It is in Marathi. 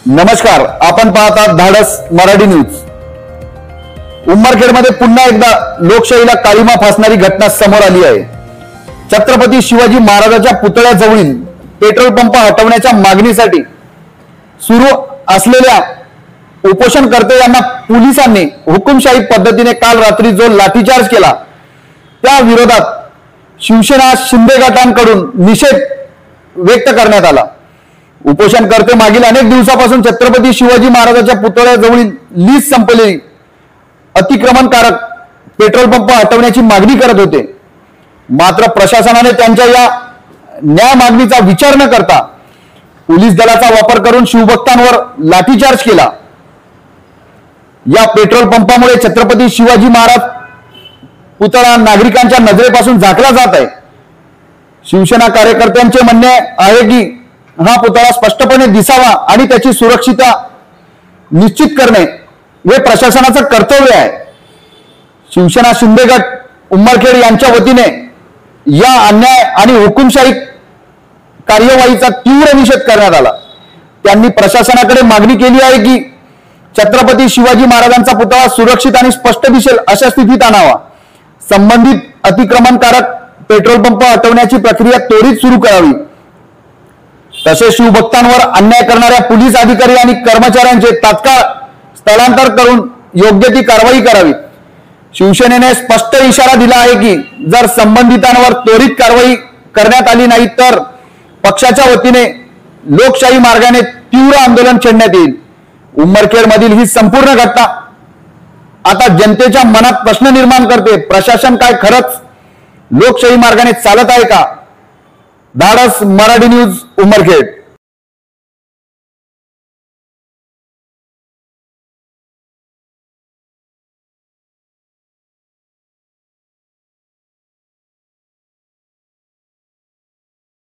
नमस्कार, आपण पाहतात धाडस मराठी न्यूज। उमरखेडमध्ये पुन्हा एकदा लोकशाहीला काळीमा फासणारी घटना समोर आली आहे। छत्रपती शिवाजी महाराजांच्या पुतळ्याजवळील पेट्रोल पंप हटवण्याच्या मागणीसाठी सुरू असलेल्या उपोषणकर्त्यांना पोलिसांनी हुकुमशाही पद्धतीने काल रात्री जो लाठीचार्ज केला, त्या विरोधात शिवसेना शिंदे गटांकडून निषेध व्यक्त करण्यात आला। उपोषणकर्ते मागील अनेक दिवसापासून छत्रपती शिवाजी महाराजांच्या पुतळ्याजवळील लीज संपलेली अतिक्रमणकारक पेट्रोल पंप हटवण्याची मागणी करत होते। मात्र प्रशासनाने त्यांच्या या न्याय मागणीचा विचार न करता पोलीस दलाचा वापर करून शिवभक्तांवर लाठीचार्ज केला। या पेट्रोल पंपामुळे छत्रपती शिवाजी महाराज पुतळा नागरिकांच्या नजरेपासून झाकला जात आहे। शिवसेना कार्यकर्त्यांचे म्हणणे आहे की हा पुतळा स्पष्टपणे दिसावा आणि त्याची सुरक्षितता निश्चित करणे हे प्रशासनाचं कर्तव्य आहे। शिवसेना शिंदे गट उमरखेड यांच्या वतीने या अन्याय आणि हुकुमशाही कार्यवाहीचा तीव्र निषेध करण्यात आला। त्यांनी प्रशासनाकडे मागणी केली आहे की छत्रपती शिवाजी महाराजांचा पुतळा सुरक्षित आणि स्पष्ट दिसेल अशा स्थितीत आणावा। संबंधित अतिक्रमणकारक पेट्रोल पंप हटवण्याची प्रक्रिया त्वरित सुरू करावी। तसेच शिवभक्तांवर अन्याय करणाऱ्या पोलीस अधिकारी आणि कर्मचाऱ्यांचे तात्काळ स्थलांतर करून योग्य ती कारवाई करावी। शिवसेनेने स्पष्ट इशारा दिला आहे की जर संबंधितांवर त्वरित कारवाई करण्यात आली नाही तर पक्षाच्या वतीने लोकशाही मार्गाने तीव्र आंदोलन छेडण्यात येईल। उमरखेड मधील ही संपूर्ण घटना आता जनतेच्या मनात प्रश्न निर्माण करते, प्रशासन काय खरंच लोकशाही मार्गाने चालत आहे का? धाडस मराठी न्यूज उमरखेड।